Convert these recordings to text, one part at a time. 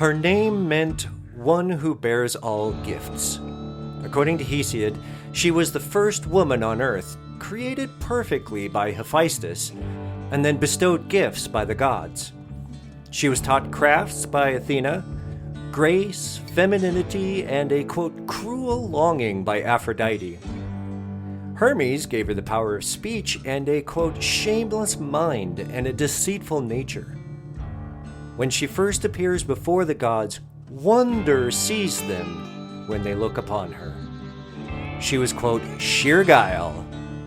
Her name meant one who bears all gifts. According to Hesiod, she was the first woman on earth, created perfectly by Hephaestus, and then bestowed gifts by the gods. She was taught crafts by Athena, grace, femininity, and a, quote, cruel longing by Aphrodite. Hermes gave her the power of speech and a, quote, shameless mind and a deceitful nature. When she first appears before the gods, wonder seized them when they look upon her. She was, quote, sheer guile,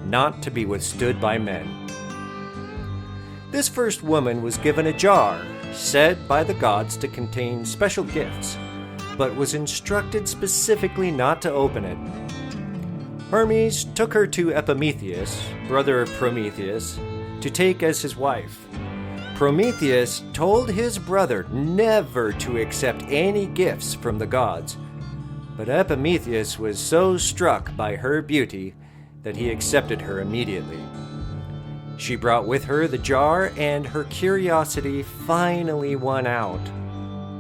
not to be withstood by men. This first woman was given a jar, said by the gods to contain special gifts, but was instructed specifically not to open it. Hermes took her to Epimetheus, brother of Prometheus, to take as his wife. Prometheus told his brother never to accept any gifts from the gods, but Epimetheus was so struck by her beauty that he accepted her immediately. She brought with her the jar, and her curiosity finally won out.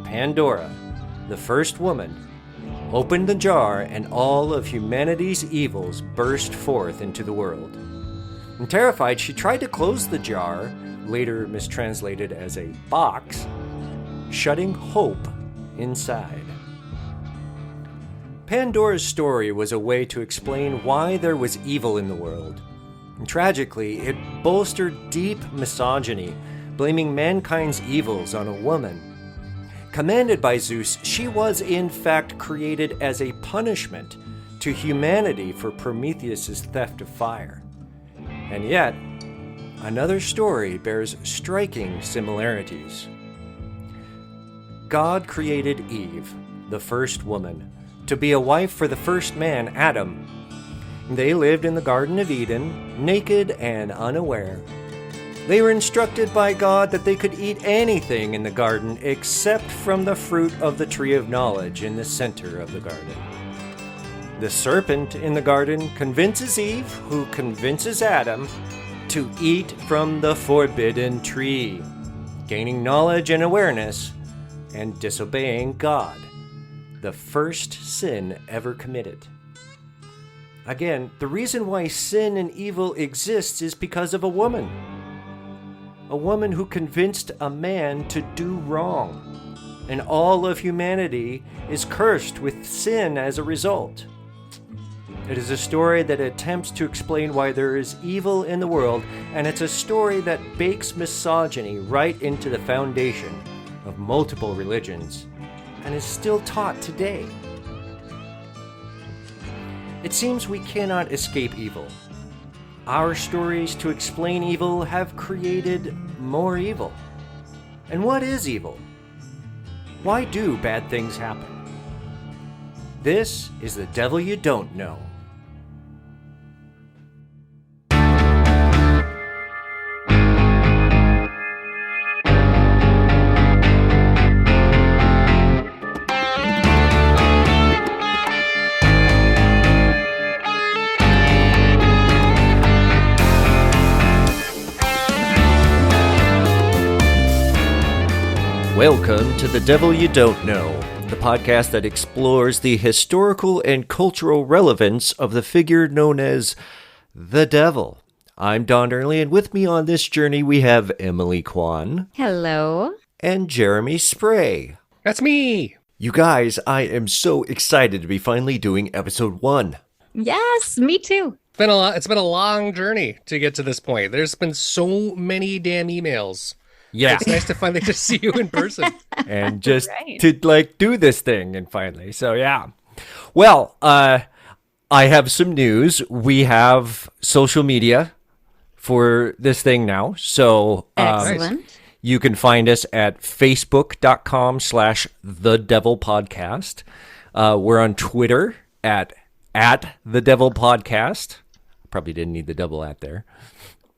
Pandora, the first woman, opened the jar, and all of humanity's evils burst forth into the world. And terrified, she tried to close the jar, later mistranslated as a box, shutting hope inside. Pandora's story was a way to explain why there was evil in the world. And tragically, it bolstered deep misogyny, blaming mankind's evils on a woman. Commanded by Zeus, she was in fact created as a punishment to humanity for Prometheus's theft of fire. And yet, another story bears striking similarities. God created Eve, the first woman, to be a wife for the first man, Adam. They lived in the Garden of Eden, naked and unaware. They were instructed by God that they could eat anything in the garden except from the fruit of the tree of knowledge in the center of the garden. The serpent in the garden convinces Eve, who convinces Adam, to eat from the forbidden tree, gaining knowledge and awareness, and disobeying God, the first sin ever committed. Again, the reason why sin and evil exists is because of a woman. A woman who convinced a man to do wrong, and all of humanity is cursed with sin as a result. It is a story that attempts to explain why there is evil in the world, and it's a story that bakes misogyny right into the foundation of multiple religions, and is still taught today. It seems we cannot escape evil. Our stories to explain evil have created more evil. And what is evil? Why do bad things happen? This is The Devil You Don't Know. Welcome to The Devil You Don't Know, the podcast that explores the historical and cultural relevance of the figure known as the Devil. I'm Don Early, and with me on this journey we have Emily Kwan. Hello. And Jeremy Spray. That's me! You guys, I am so excited to be finally doing episode 1. Yes, me too. It's been a long journey to get to this point. There's been so many damn emails. Yeah. It's nice to finally just see you in person. And just to do this thing and finally. So yeah. Well, I have some news. We have social media for this thing now. So excellent. You can find us at facebook.com/thedevilpodcast. We're on Twitter at @thedevilpodcast. Probably didn't need the double at there.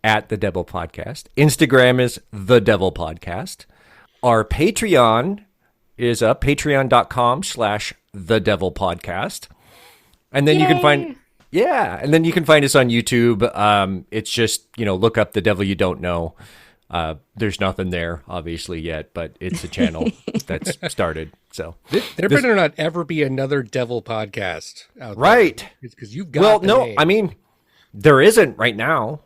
At The Devil Podcast. Instagram is The Devil Podcast. Our Patreon is up, patreon.com/The Devil Podcast. And then you can find, and then you can find us on YouTube. It's just, look up The Devil You Don't Know. There's nothing there, obviously, yet, but it's a channel that's started. So There better not ever be another devil podcast out there. Right. Because you've got Well, the no, name. I mean, there isn't right now.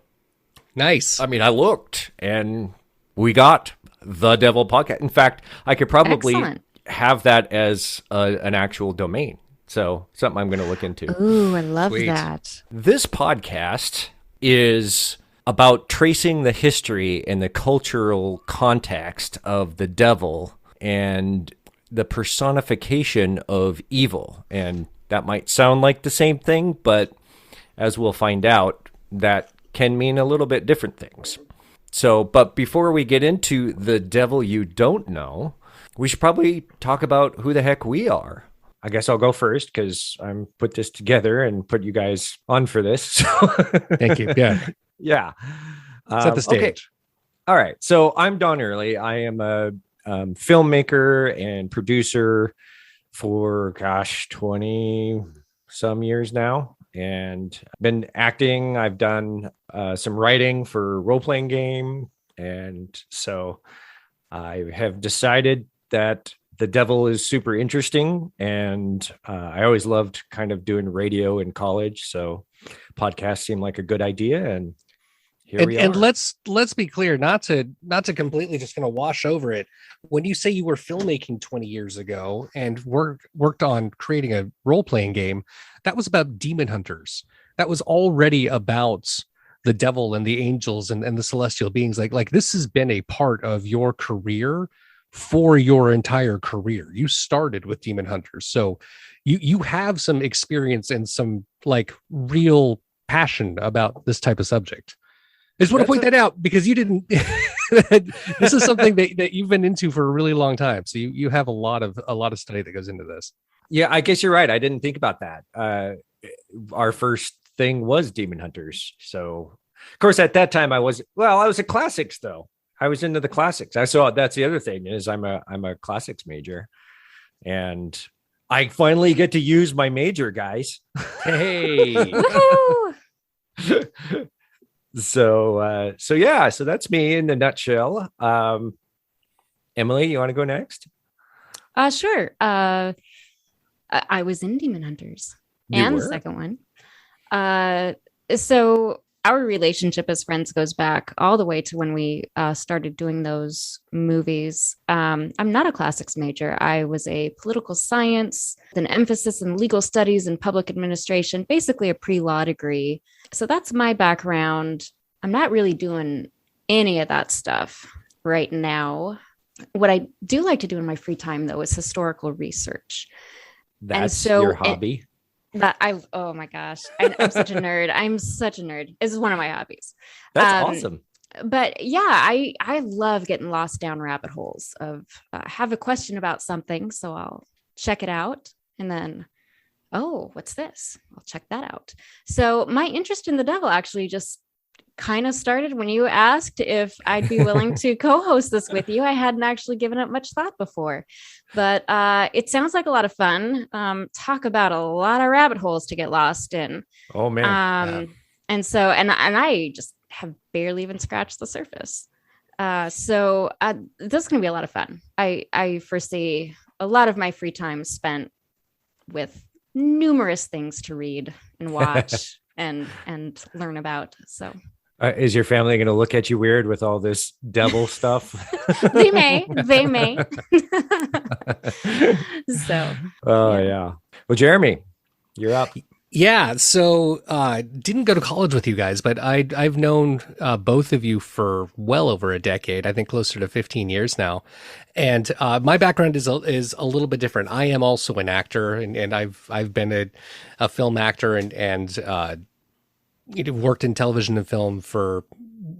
Nice. I mean, I looked, and we got the Devil Podcast. In fact, I could probably Excellent. have that as an actual domain. So something I'm going to look into. Ooh, I love Sweet. that. This podcast is about tracing the history and the cultural context of the devil and the personification of evil. And that might sound like the same thing, but as we'll find out, that can mean a little bit different things. So, but before we get into the devil you don't know, we should probably talk about who the heck we are. I guess I'll go first because I'm put this together and put you guys on for this. So Thank you. Yeah. yeah. Set the stage. Okay. All right. So I'm Don Early. I am a filmmaker and producer for, 20 some years now. And I've been acting. I've done some writing for role-playing game. And so I have decided that the devil is super interesting. And I always loved kind of doing radio in college. So podcasts seemed like a good idea. And here we are. And let's be clear, not to completely just kind of wash over it. When you say you were filmmaking 20 years ago and worked on creating a role-playing game, that was about demon hunters. That was already about the devil and the angels and the celestial beings. Like this has been a part of your career for your entire career. You started with demon hunters. So you have some experience and some like real passion about this type of subject. I just want to point that out because you didn't. This is something that you've been into for a really long time. So you have a lot of study that goes into this. Yeah, I guess you're right. I didn't think about that. Our first thing was Demon Hunters. So, of course, at that time I was a classics though. I was into the classics. I saw that's the other thing is I'm a classics major, and I finally get to use my major, guys. Hey. Woohoo! So that's me in a nutshell. Emily, you want to go next? Sure. I was in Demon Hunters You and were? the second one. So our relationship as friends goes back all the way to when we started doing those movies. I'm not a classics major. I was a political science, with an emphasis in legal studies and public administration, basically a pre-law degree. So that's my background. I'm not really doing any of that stuff right now. What I do like to do in my free time, though, is historical research. That's your hobby. Oh my gosh, I'm such a nerd. I'm such a nerd. This is one of my hobbies. That's awesome. But yeah, I love getting lost down rabbit holes of have a question about something. So I'll check it out and then, oh, what's this? I'll check that out. So my interest in the devil actually just kind of started when you asked if I'd be willing to co-host this with you. I hadn't actually given it much thought before, but it sounds like a lot of fun. Talk about a lot of rabbit holes to get lost in. Oh man. And so I just have barely even scratched the surface. So this is going to be a lot of fun. I foresee a lot of my free time spent with numerous things to read and watch and learn about. So is your family going to look at you weird with all this devil stuff? they may. So. Yeah. Well, Jeremy, you're up. Yeah. So didn't go to college with you guys, but I've known both of you for well over a decade. I think closer to 15 years now. And my background is a little bit different. I am also an actor, and I've been a film actor and worked in television and film for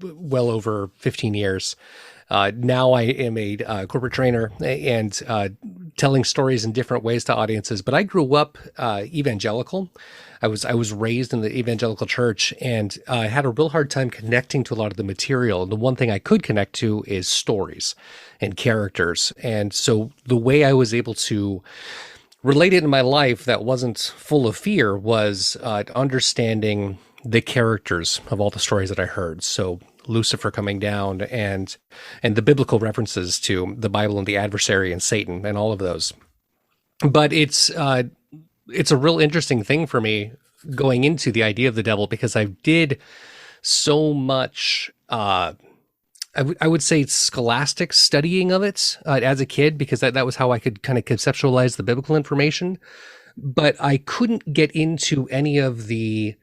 well over 15 years. Now I am a corporate trainer and telling stories in different ways to audiences. But I grew up evangelical. I was raised in the evangelical church and I had a real hard time connecting to a lot of the material. And the one thing I could connect to is stories and characters. And so the way I was able to relate it in my life that wasn't full of fear was understanding the characters of all the stories that I heard. So Lucifer coming down and the biblical references to the Bible and the adversary and Satan and all of those. But it's a real interesting thing for me going into the idea of the devil, because I did so much, I would say scholastic studying of it as a kid, because that was how I could kind of conceptualize the biblical information. But I couldn't get into any of the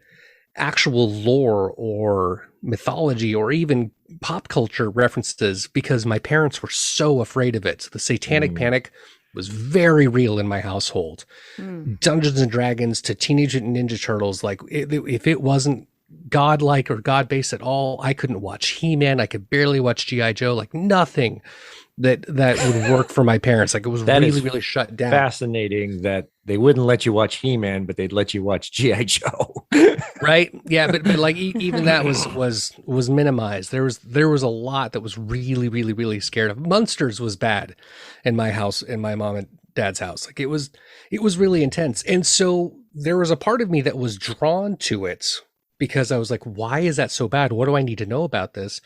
actual lore or mythology or even pop culture references because my parents were so afraid of it. The satanic panic was very real in my household. Dungeons and Dragons to Teenage Mutant Ninja Turtles, like if it wasn't godlike or god-based at all, I couldn't watch He-Man. I could barely watch G.I. Joe, like nothing that would work for my parents. Like it was really shut down. Fascinating that they wouldn't let you watch He-Man, but they'd let you watch G.I. Joe. Right? Yeah, but like even that was minimized. There was a lot that was really scared of. Munsters was bad in my house, in my mom and dad's house. Like it was really intense. And so there was a part of me that was drawn to it because I was like, why is that so bad? What do I need to know about this?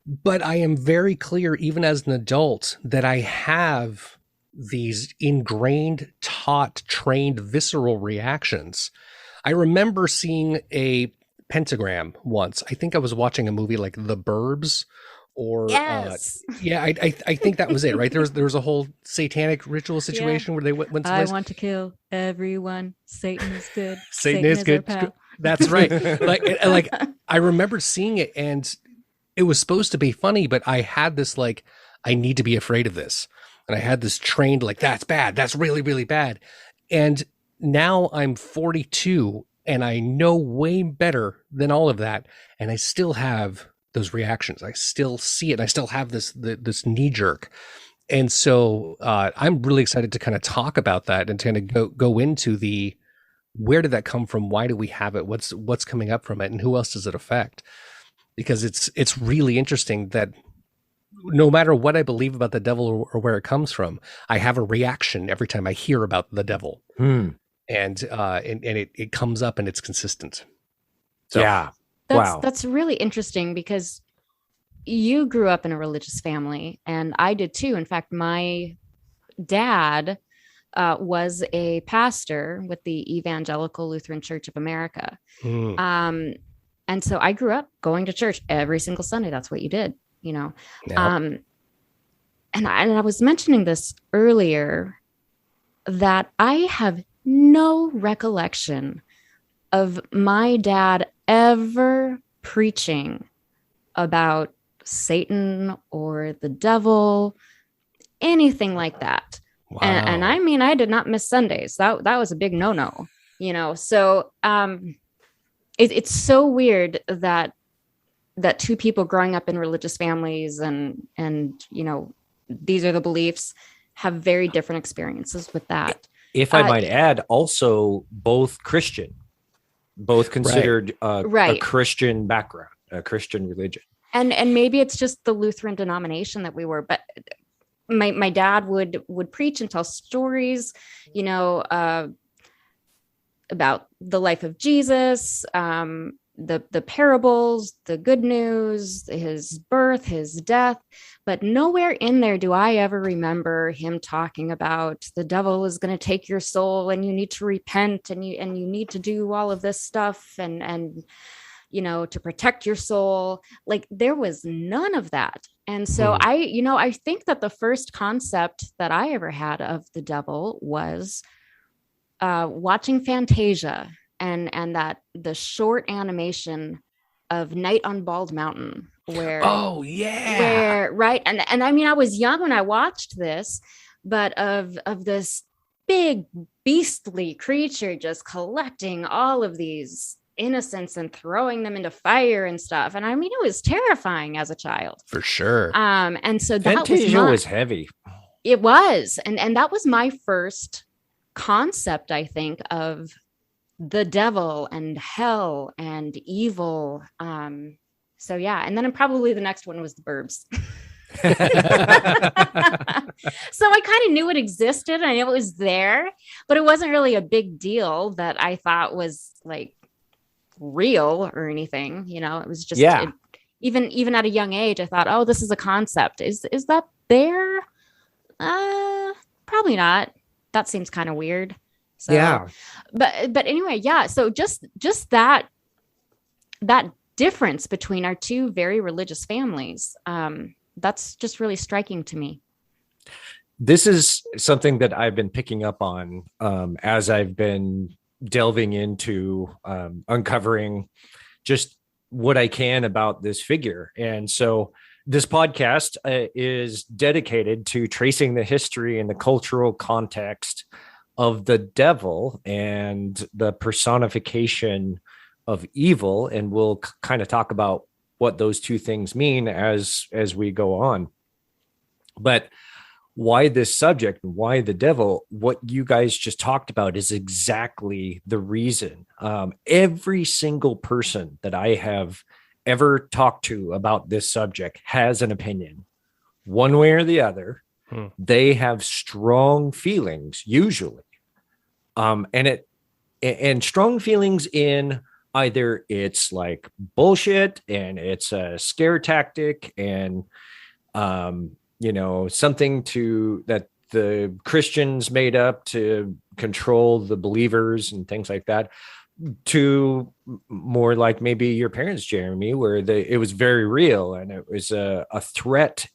But I am very clear, even as an adult, that I have these ingrained, taught, trained, visceral reactions. I remember seeing a pentagram once. I think I was watching a movie like The Burbs, or yes. I think that was it, right? There was a whole satanic ritual situation where they went to I want to kill everyone. Satan is good. Satan is good. That's right. like I remember seeing it, and it was supposed to be funny, but I had this like, I need to be afraid of this. And I had this trained like, that's bad. That's really bad. And now I'm 42 and I know way better than all of that. And I still have those reactions. I still see it. I still have this knee jerk. And so I'm really excited to kind of talk about that and kind of go into the, where did that come from? Why do we have it? What's coming up from it? And who else does it affect? Because it's really interesting that no matter what I believe about the devil or where it comes from, I have a reaction every time I hear about the devil. And it comes up and it's consistent. So, yeah. That's really interesting because you grew up in a religious family and I did too. In fact, my dad was a pastor with the Evangelical Lutheran Church of America. And so I grew up going to church every single Sunday. That's what you did, you know. Yep. And I was mentioning this earlier, that I have no recollection of my dad ever preaching about Satan or the devil, anything like that. Wow. And I mean, I did not miss Sundays. That was a big no-no, you know. So it's so weird that two people growing up in religious families and you know, these are the beliefs, have very different experiences with that. If I might add, also both Christian, both considered a Christian background, a Christian religion. And maybe it's just the Lutheran denomination that we were, but my dad would preach and tell stories, you know, about the life of Jesus, the parables, the good news, his birth, his death, but nowhere in there do I ever remember him talking about the devil is going to take your soul and you need to repent and you need to do all of this stuff and you know, to protect your soul. Like there was none of that. And so I think that the first concept that I ever had of the devil was watching Fantasia and that the short animation of Night on Bald Mountain where right. And I mean, I was young when I watched this, but of this big beastly creature just collecting all of these innocents and throwing them into fire and stuff. And I mean, it was terrifying as a child. For sure. And so that Fantasia was heavy. It was. And that was my first concept, I think, of the devil and hell and evil. So yeah, and then probably the next one was the Burbs. So I kind of knew it existed. I knew it was there, but it wasn't really a big deal that I thought was like real or anything. You know, it was just even at a young age, I thought, oh, this is a concept. Is that there? Probably not. That seems kind of weird. So, yeah. But anyway, yeah. So just that difference between our two very religious families, that's just really striking to me. This is something that I've been picking up on as I've been delving into uncovering just what I can about this figure. And so this podcast is dedicated to tracing the history and the cultural context of the devil and the personification of evil. And we'll kind of talk about what those two things mean as we go on. But why this subject, why the devil, what you guys just talked about is exactly the reason. Every single person that I have ever talked to about this subject has an opinion, one way or the other. They have strong feelings usually. And strong feelings in either it's like bullshit and it's a scare tactic and, something that the Christians made up to control the believers and things like that, to more like maybe your parents, Jeremy, where it was very real and it was a threat.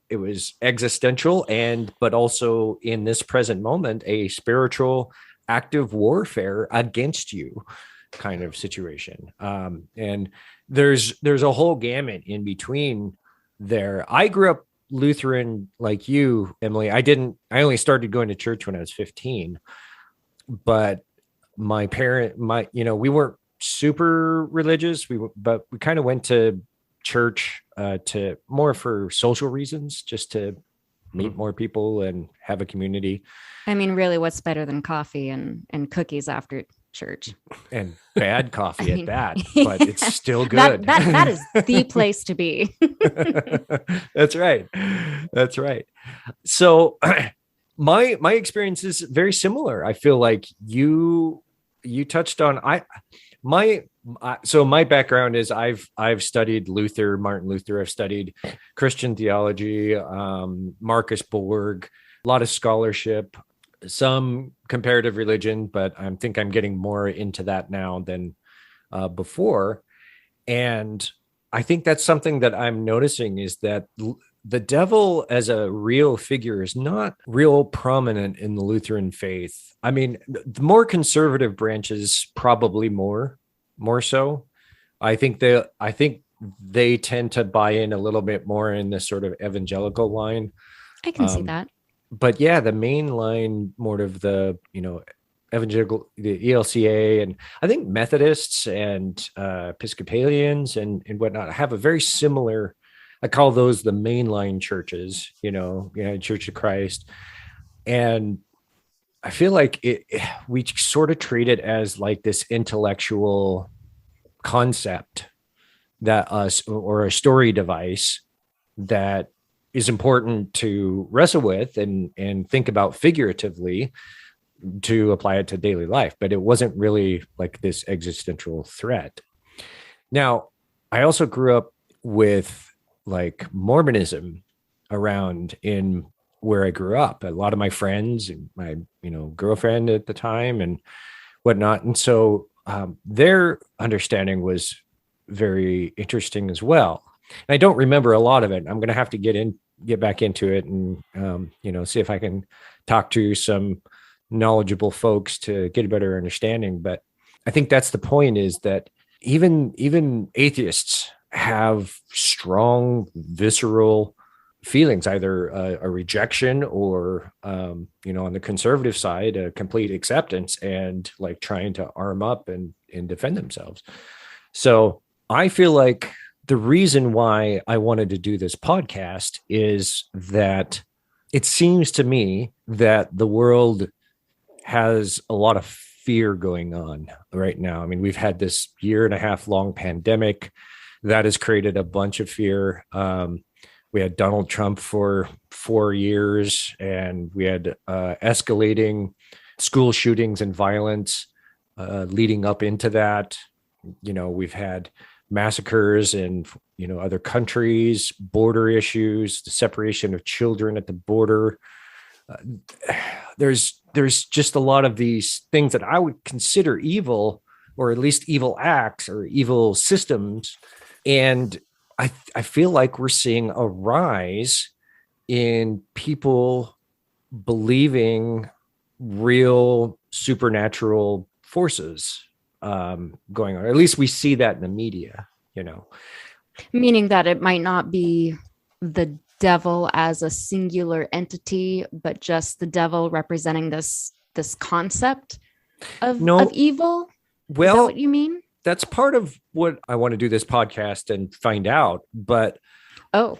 It was existential but also in this present moment, a spiritual active warfare against you kind of situation. And there's a whole gamut in between there. I grew up Lutheran like you, Emily. I only started going to church when I was 15, but we weren't super religious. But we kind of went to church to more for social reasons, just to meet more people and have a community. I mean, really, what's better than coffee and cookies after church? And bad coffee at that, but it's still good. That is the place to be. That's right. So my experience is very similar. I feel like you touched on so my background is I've studied Martin Luther. I've studied Christian theology, Marcus Borg, a lot of scholarship, some comparative religion, but I think I'm getting more into that now than before. And I think that's something that I'm noticing is that the devil as a real figure is not real prominent in the Lutheran faith. I mean, the more conservative branches, probably more so. I think they tend to buy in a little bit more in this sort of evangelical line. I can see that. But yeah, the main line, more of the, evangelical, the ELCA, and I think Methodists and Episcopalians and whatnot have a very similar, I call those the mainline churches, Church of Christ. And I feel like we sort of treat it as like this intellectual concept or a story device that is important to wrestle with and think about figuratively to apply it to daily life. But it wasn't really like this existential threat. Now, I also grew up with like Mormonism around in where I grew up. A lot of my friends and my, girlfriend at the time and whatnot. And so their understanding was very interesting as well. And I don't remember a lot of it. I'm going to have to get back into it and, see if I can talk to some knowledgeable folks to get a better understanding. But I think that's the point, is that even atheists have strong visceral feelings, either a rejection or, on the conservative side, a complete acceptance and like trying to arm up and defend themselves. So I feel like the reason why I wanted to do this podcast is that it seems to me that the world has a lot of fear going on right now. I mean, we've had this 1.5 year long pandemic that has created a bunch of fear. We had Donald Trump for 4 years, and we had escalating school shootings and violence leading up into that. We've had massacres in other countries, border issues, the separation of children at the border. There's just a lot of these things that I would consider evil, or at least evil acts or evil systems. And I feel like we're seeing a rise in people believing real supernatural forces going on. At least we see that in the media, Meaning that it might not be the devil as a singular entity, but just the devil representing this concept of evil. Well, is that what you mean? That's part of what I want to do this podcast and find out. But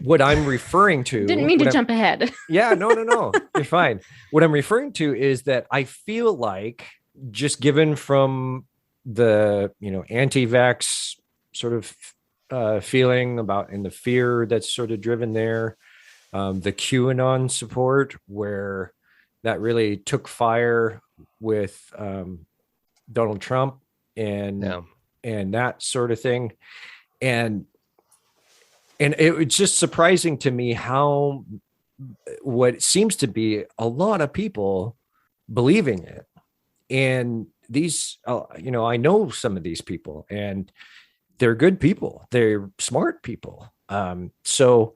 what I'm referring to, didn't mean to jump ahead. Yeah, no, you're fine. What I'm referring to is that I feel like, just given from the anti-vax sort of feeling about, and the fear that's sort of driven there, the QAnon support, where that really took fire with Donald Trump and that sort of thing, and it was just surprising to me how what seems to be a lot of people believing it. And these, I know some of these people, and they're good people. They're smart people. So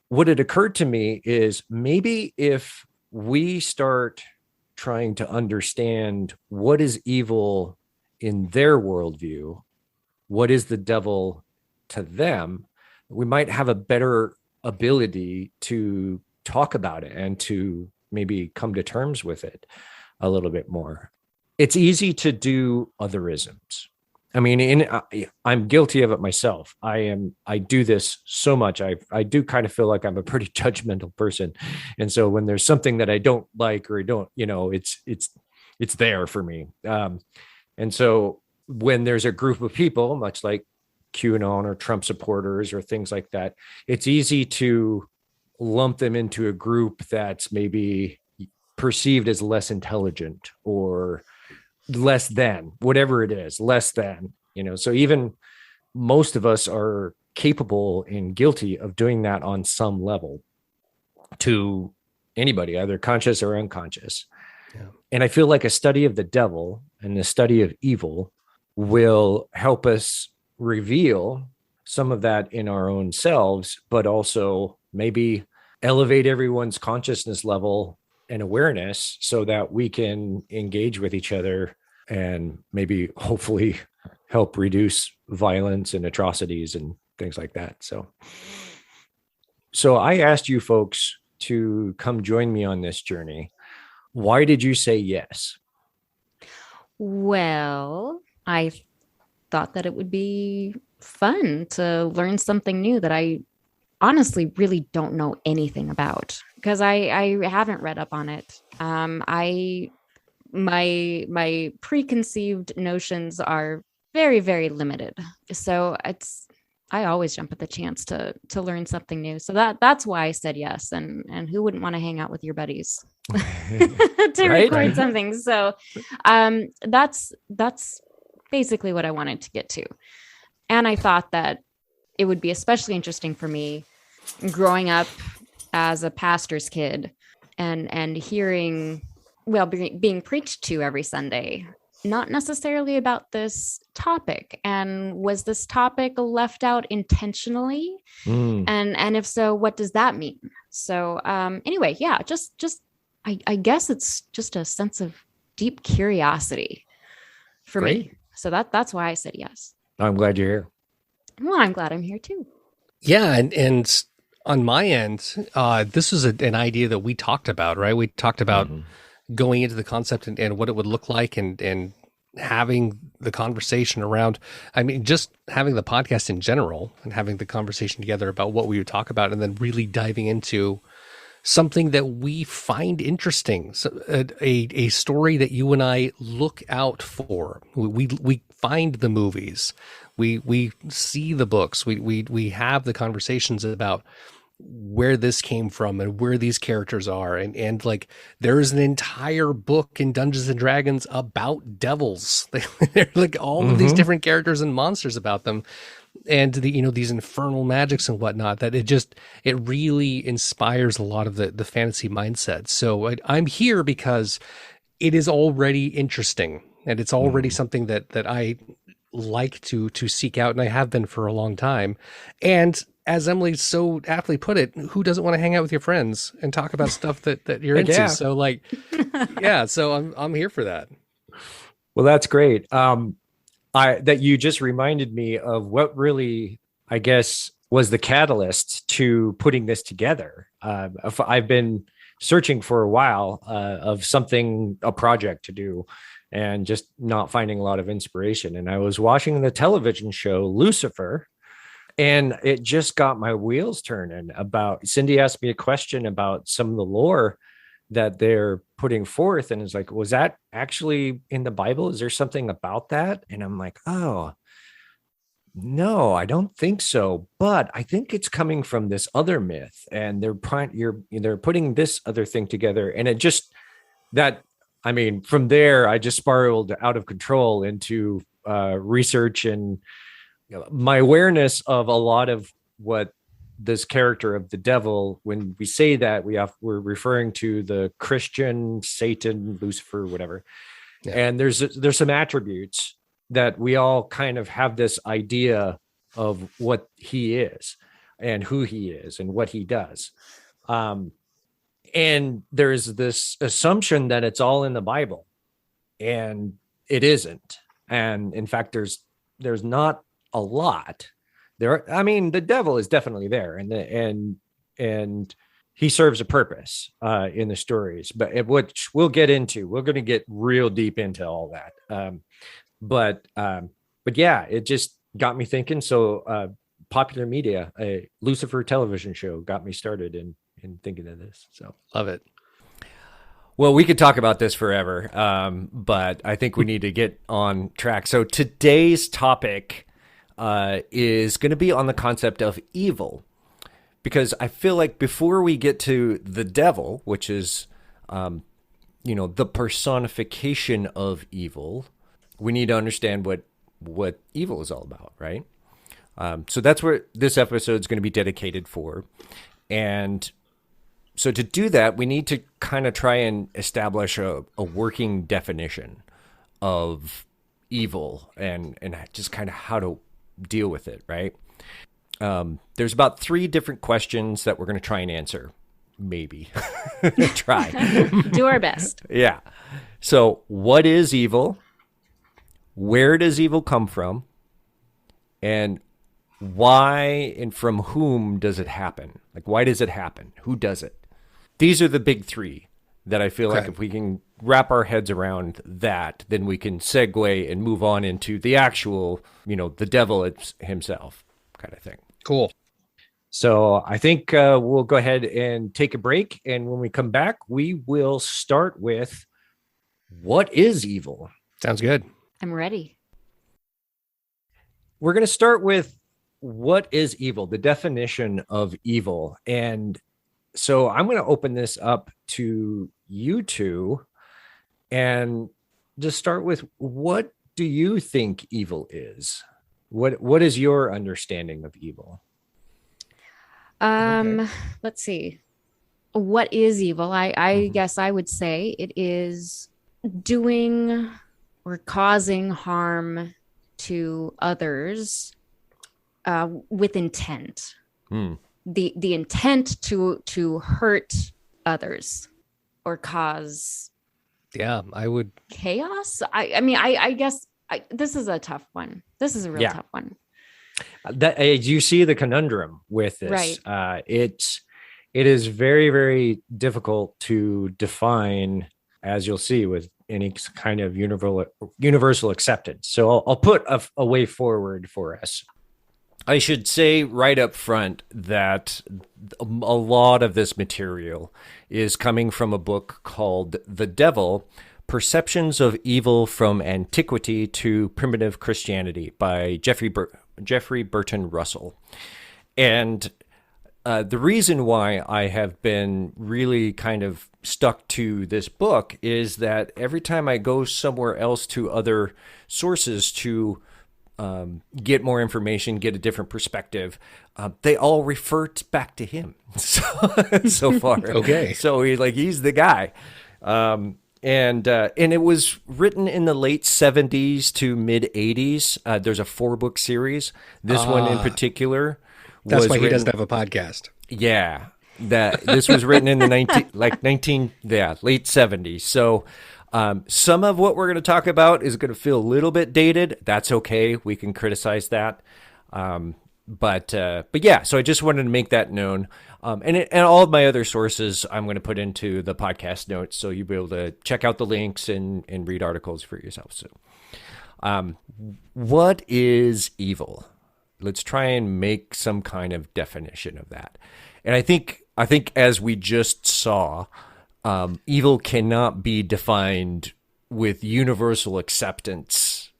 what had occurred to me is, maybe if we start trying to understand what is evil in their worldview, what is the devil to them, we might have a better ability to talk about it and to maybe come to terms with it a little bit more. It's easy to do otherisms. I mean, I'm guilty of it myself. I do this so much. I do kind of feel like I'm a pretty judgmental person. And so when there's something that I don't like, or I don't, it's there for me. And so when there's a group of people, much like QAnon or Trump supporters or things like that, it's easy to lump them into a group that's maybe perceived as less intelligent, or less than, whatever it is, less than, so even most of us are capable and guilty of doing that on some level to anybody, either conscious or unconscious. Yeah. And I feel like a study of the devil and the study of evil will help us reveal some of that in our own selves, but also maybe elevate everyone's consciousness level and awareness so that we can engage with each other and maybe hopefully help reduce violence and atrocities and things like that. So I asked you folks to come join me on this journey. Why did you say yes? Well, I thought that it would be fun to learn something new that I honestly really don't know anything about, because I haven't read up on it. My preconceived notions are very, very limited. So I always jump at the chance to learn something new. So that's why I said yes. And who wouldn't want to hang out with your buddies to record something? So that's basically what I wanted to get to. And I thought that it would be especially interesting for me growing up as a pastor's kid and hearing, being preached to every Sunday, not necessarily about this topic. And was this topic left out intentionally? And if so, what does that mean? So anyway, yeah, I guess it's just a sense of deep curiosity for me. So that's why I said yes. I'm glad you're here. Well, I'm glad I'm here too. Yeah. And on my end, this was an idea that we talked about, right? We talked about going into the concept and what it would look like, and having the conversation around, just having the podcast in general and having the conversation together about what we would talk about, and then really diving into something that we find interesting, so, a story that you and I look out for. We find the movies, we see the books, we have the conversations about where this came from and where these characters are, and like there's an entire book in Dungeons and Dragons about devils. They're like all of these different characters and monsters about them, and these infernal magics and whatnot, that it really inspires a lot of the fantasy mindset. So I'm here because it is already interesting, and it's already something that I like to seek out, and I have been for a long time. And as Emily so aptly put it, who doesn't want to hang out with your friends and talk about stuff that you're into? Yeah. So yeah, so I'm here for that. Well, that's great. That you just reminded me of what really, I guess, was the catalyst to putting this together. I've been searching for a while of a project to do, and just not finding a lot of inspiration. And I was watching the television show Lucifer, and it just got my wheels turning. Cindy asked me a question about some of the lore that they're putting forth, and it's like, was that actually in the Bible? Is there something about that? And I'm like, oh no, I don't think so, but I think it's coming from this other myth, and they're putting this other thing together. And it just, from there I just spiraled out of control into research, and my awareness of a lot of what this character of the devil, when we say that, we're referring to the Christian Satan, Lucifer, whatever. Yeah. And there's some attributes that we all kind of have this idea of what he is and who he is and what he does. And there's this assumption that it's all in the Bible, and it isn't. And in fact, there's not a lot there. The devil is definitely there, and he serves a purpose in the stories, which we'll get into. We're going to get real deep into all that. But yeah, it just got me thinking. So popular media, a Lucifer television show, got me started in thinking of this. So love it. Well, we could talk about this forever, but I think we need to get on track. So today's topic is going to be on the concept of evil, because I feel like before we get to the devil, which is, the personification of evil, we need to understand what evil is all about, right? So that's where this episode is going to be dedicated for. And so to do that, we need to kind of try and establish a working definition of evil and just kind of how to deal with it, right? There's about 3 different questions that we're going to try and answer. Maybe. Try. Do our best. Yeah. So what is evil? Where does evil come from? And why and from whom does it happen? Like, why does it happen? Who does it? These are the big 3 that I feel like if we can wrap our heads around that, then we can segue and move on into the actual, the devil himself kind of thing. Cool. So I think we'll go ahead and take a break. And when we come back, we will start with, what is evil? Sounds good. I'm ready. We're going to start with, what is evil? The definition of evil. And so I'm going to open this up to you two and just start with, what do you think evil is? What is your understanding of evil? Let's see. What is evil? I guess I would say it is doing or causing harm to others with intent. The intent to hurt others or cause I would chaos. I guess this is a tough one. This is a real tough one. You see the conundrum with this, right? It is very, very difficult to define, as you'll see, with any kind of universal acceptance. So I'll put a way forward for us. I should say right up front that a lot of this material is coming from a book called The Devil: Perceptions of Evil from Antiquity to Primitive Christianity by Jeffrey Burton Russell. And the reason why I have been really kind of stuck to this book is that every time I go somewhere else to other sources to get more information, get a different perspective, they all revert back to him. So far, Okay. So he's the guy. And it was written in the late 70s to mid 80s. There's a 4-book series. This one in particular. That's why he written, doesn't have a podcast. Yeah, this was written in the late 70s. So some of what we're going to talk about is going to feel a little bit dated. That's okay. We can criticize that. But yeah, so I just wanted to make that known. And all of my other sources I'm going to put into the podcast notes, so you'll be able to check out the links and read articles for yourself. So, what is evil? Let's try and make some kind of definition of that. And I think as we just saw, evil cannot be defined with universal acceptance.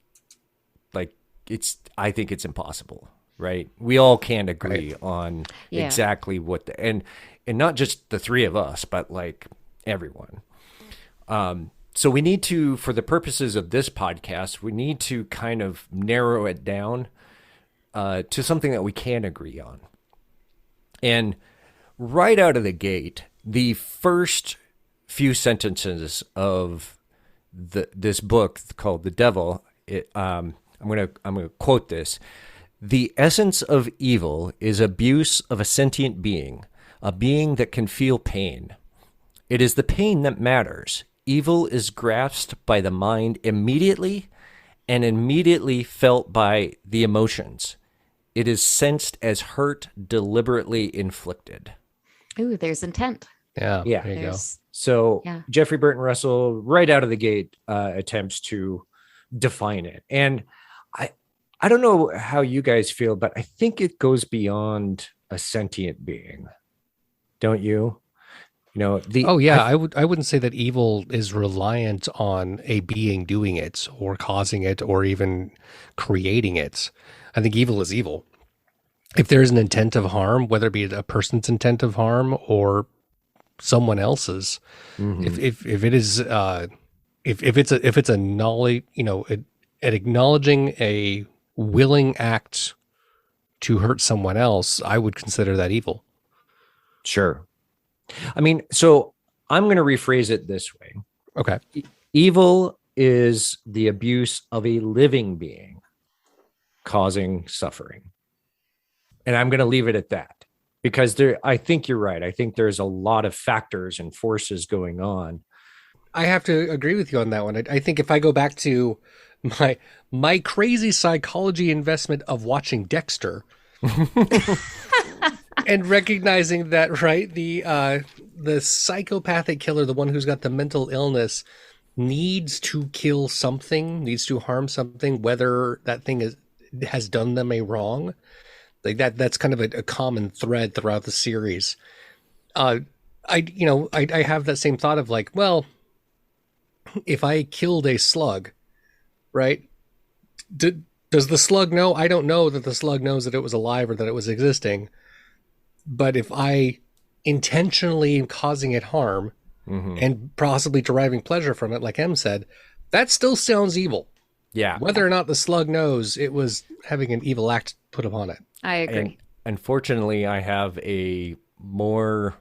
I think it's impossible. Right. We all can't agree on exactly what and not just the three of us, but like everyone. So we need to, for the purposes of this podcast, we need to kind of narrow it down to something that we can agree on. And right out of the gate, the first few sentences of this book called The Devil, I'm gonna quote this. The essence of evil is abuse of a sentient being, a being that can feel pain. It is the pain that matters. Evil is grasped by the mind immediately and immediately felt by the emotions. It is sensed as hurt deliberately inflicted. Ooh, there's intent. Yeah. Yeah. There you go. So Yeah. Jeffrey Burton Russell, right out of the gate, attempts to define it. And I don't know how you guys feel, but I think it goes beyond a sentient being. Don't you? I wouldn't say that evil is reliant on a being doing it or causing it or even creating it. I think evil is evil. If there's an intent of harm, whether it be a person's intent of harm or someone else's, if it is if it's a knowledge, an acknowledging a willing act to hurt someone else, I would consider that evil. Sure. I mean, so I'm going to rephrase it this way. Okay. Evil is the abuse of a living being causing suffering. And I'm going to leave it at that because I think you're right. I think there's a lot of factors and forces going on. I have to agree with you on that one. I think if I go back to my crazy psychology investment of watching Dexter and recognizing that, right, the psychopathic killer, the one who's got the mental illness, needs to kill something, needs to harm something, whether that thing has done them a wrong. Like that's kind of a common thread throughout the series. I have that same thought of like, well, if I killed a slug, right? Does the slug know? I don't know that the slug knows that it was alive or that it was existing. But if I intentionally am causing it harm and possibly deriving pleasure from it, like Em said, that still sounds evil. Yeah. Whether or not the slug knows it was having an evil act put upon it. I agree. And unfortunately, I have a more...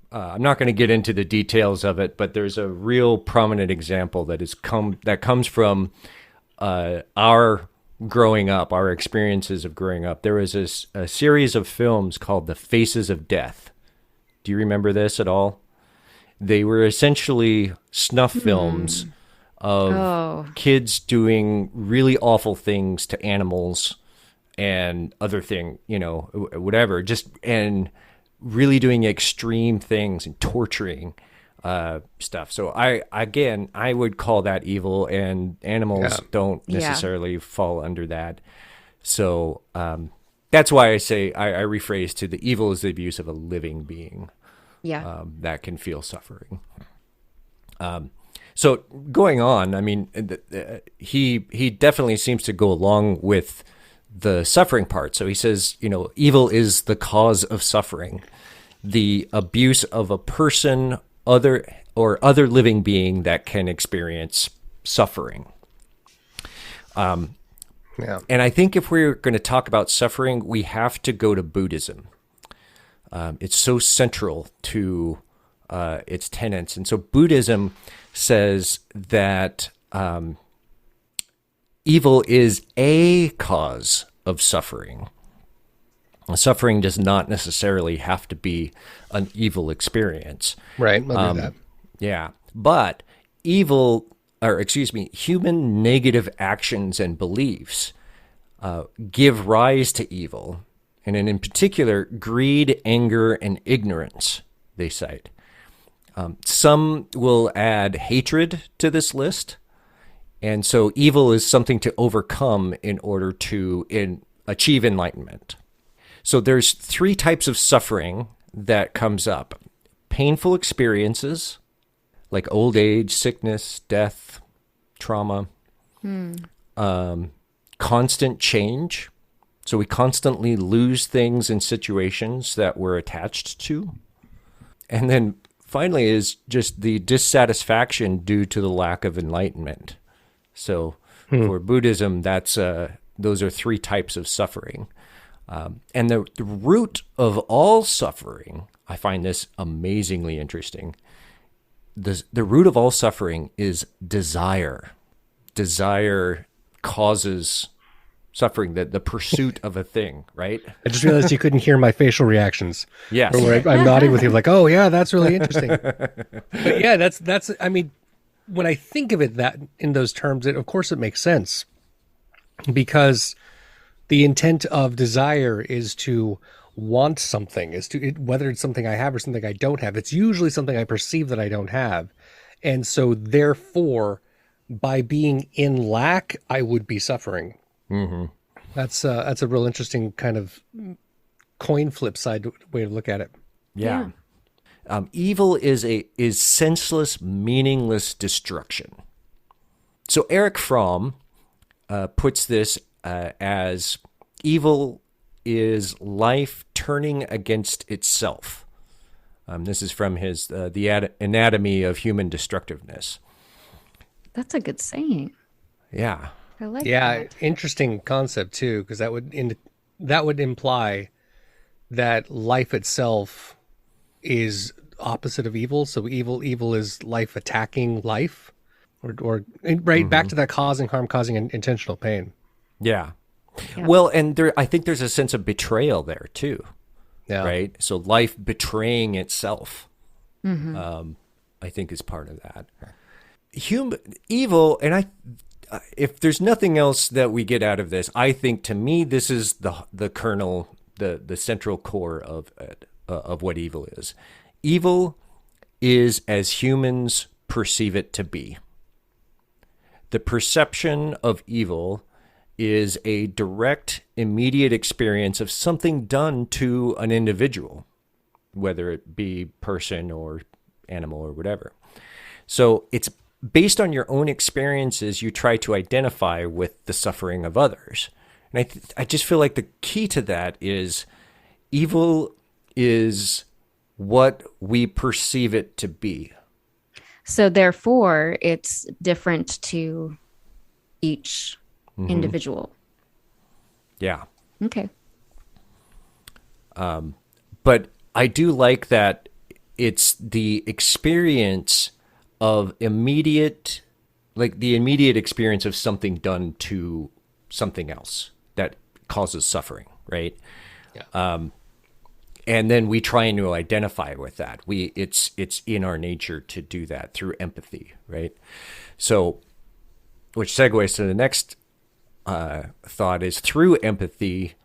I'm not going to get into the details of it, but there's a real prominent example that comes from our growing up, our experiences of growing up. There was a series of films called The Faces of Death. Do you remember this at all? They were essentially snuff films of kids doing really awful things to animals and other whatever, and really doing extreme things and torturing stuff. So I would call that evil, and animals don't necessarily fall under that. So that's why I say I rephrase to the evil is the abuse of a living being. Yeah. That can feel suffering. So going on, I mean, he definitely seems to go along with the suffering part. So he says, evil is the cause of suffering, the abuse of a person, other living being that can experience suffering. Yeah. And I think if we're going to talk about suffering, we have to go to Buddhism. It's so central to its tenets. And so Buddhism says that evil is a cause of suffering. Suffering does not necessarily have to be an evil experience. Right. I'll do that. Yeah. But human negative actions and beliefs give rise to evil. And in particular, greed, anger, and ignorance, they cite. Some will add hatred to this list. And so evil is something to overcome in order to achieve enlightenment. So there's 3 types of suffering that comes up. Painful experiences, like old age, sickness, death, trauma. Constant change. So we constantly lose things in situations that we're attached to. And then finally is just the dissatisfaction due to the lack of enlightenment. So for Buddhism, those are 3 types of suffering. And the root of all suffering, I find this amazingly interesting. The root of all suffering is desire. Desire causes suffering, the pursuit of a thing, right? I just realized you couldn't hear my facial reactions. Yes. Where I'm nodding with you like, oh yeah, that's really interesting. But yeah, that's, I mean, when I think of it that in those terms, of course it makes sense, because the intent of desire is to want something, whether it's something I have or something I don't have. It's usually something I perceive that I don't have. And so therefore, by being in lack, I would be suffering. Mm-hmm. That's a real interesting kind of coin flip side way to look at it. Yeah. Evil is senseless, meaningless destruction. So Eric Fromm puts this as evil is life turning against itself. This is from his The Anatomy of Human Destructiveness. That's a good saying. Yeah. I like Yeah, that. interesting concept too, because that would imply that life itself is opposite of evil. So evil is life attacking life, or right back to that causing harm, causing intentional pain. Yeah. Yeah. Well, and I think there's a sense of betrayal there too. Yeah. Right. So life betraying itself, I think is part of that. Evil, and if there's nothing else that we get out of this, I think to me this is the kernel, the central core of what evil is. Evil is as humans perceive it to be. The perception of evil is a direct, immediate experience of something done to an individual, whether it be person or animal or whatever. So it's based on your own experiences, you try to identify with the suffering of others. And I just feel like the key to that is evil is what we perceive it to be. So therefore, it's different to each individual. Yeah. Okay. But I do like that it's the experience of the immediate experience of something done to something else that causes suffering, right? Yeah. And then we try to identify with that. It's in our nature to do that through empathy, right? So, which segues to the next thought is through empathy,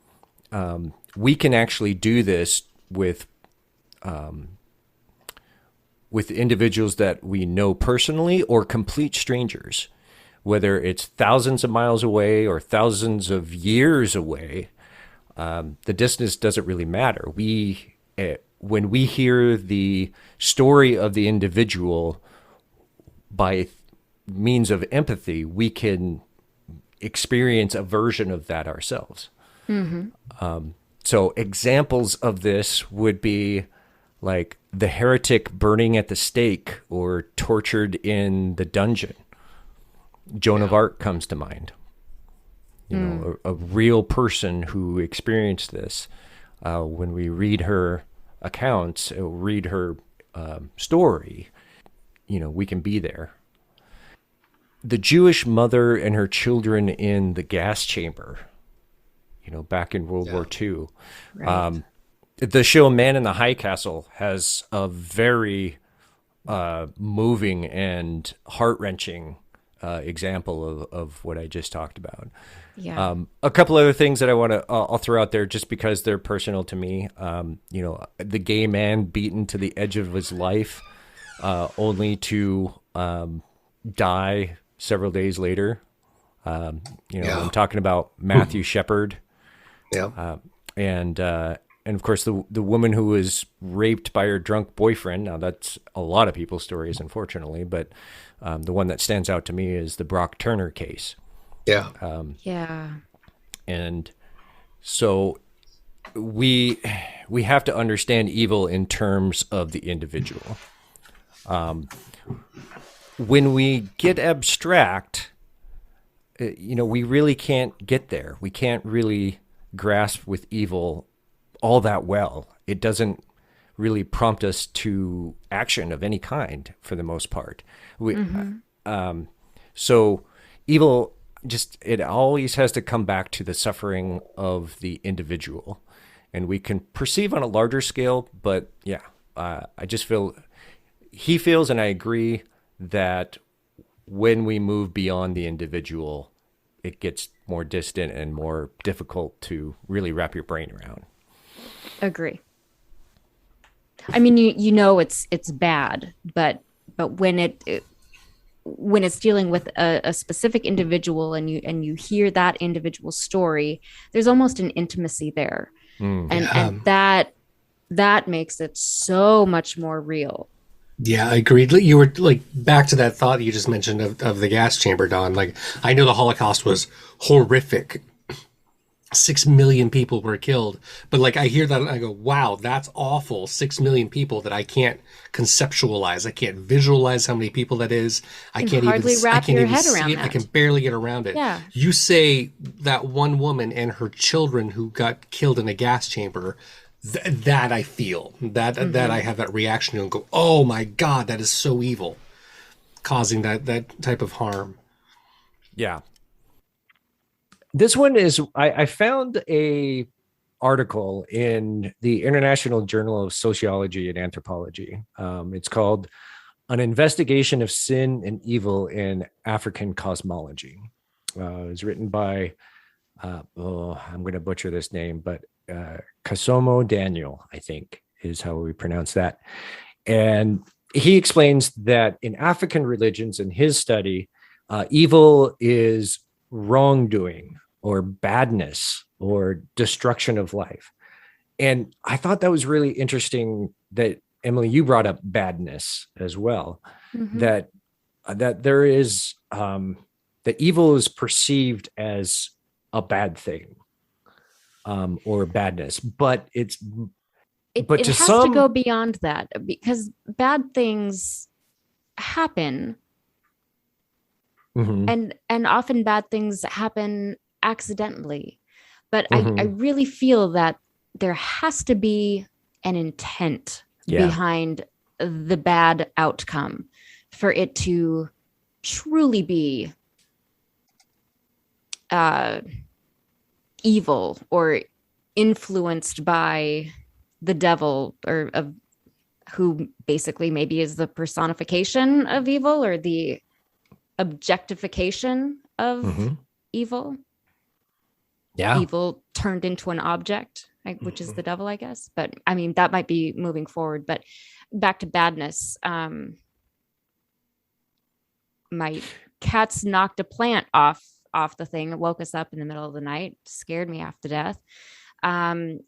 we can actually do this with individuals that we know personally or complete strangers, whether it's thousands of miles away or thousands of years away. The distance doesn't really matter. When we hear the story of the individual by means of empathy, we can experience a version of that ourselves. So examples of this would be like the heretic burning at the stake or tortured in the dungeon. Joan of Arc comes to mind. you know, a real person who experienced this. When we read her accounts, read her story, you know, we can be there. The Jewish mother and her children in the gas chamber, you know, back in World War II. Right. The show Man in the High Castle has a very moving and heart-wrenching example of what I just talked about. Yeah. A couple other things that I'll throw out there just because they're personal to me. You know, the gay man beaten to the edge of his life, only to die several days later. You know, I'm talking about Matthew Shepard. Yeah. And of course the woman who was raped by her drunk boyfriend. Now that's a lot of people's stories, unfortunately, but the one that stands out to me is the Brock Turner case. Yeah. Yeah. And so we have to understand evil in terms of the individual. When we get abstract, you know, we really can't get there. We can't really grasp with evil all that well. It doesn't really prompt us to action of any kind for the most part. So evil, it always has to come back to the suffering of the individual. And we can perceive on a larger scale, but I just feel, he feels, and I agree, that when we move beyond the individual, it gets more distant and more difficult to really wrap your brain around. Agree. I mean, you know it's bad, but when it's dealing with a specific individual and you hear that individual's story, there's almost an intimacy there, and that makes it so much more real. Yeah, I agreed. You were like back to that thought you just mentioned of the gas chamber, Don. Like, I know the Holocaust was horrific. 6 million people were killed. But like, I hear that and I go, wow, that's awful. 6 million people that I can't conceptualize. I can't visualize how many people that is. I can't hardly even wrap your head see around it. that. I can barely get around it. Yeah. You say that one woman and her children who got killed in a gas chamber, that I feel. That I have that reaction to and go, oh my God, that is so evil. Causing that type of harm. Yeah. This one is, I found a article in the International Journal of Sociology and Anthropology. It's called An Investigation of Sin and Evil in African Cosmology. It was written by, I'm going to butcher this name, but Kasomo Daniel, I think is how we pronounce that. And he explains that in African religions, in his study, evil is wrongdoing or badness or destruction of life. And I thought that was really interesting that, Emily, you brought up badness as well, that there is, that evil is perceived as a bad thing, or badness, but it has to go beyond that, because bad things happen. And often bad things happen accidentally. But I really feel that there has to be an intent behind the bad outcome for it to truly be evil or influenced by the devil, or of who basically maybe is the personification of evil, or the objectification of evil. Yeah. Evil turned into an object, which is the devil, I guess. But I mean, that might be moving forward. But back to badness. My cats knocked a plant off the thing. It woke us up in the middle of the night, scared me half to death. That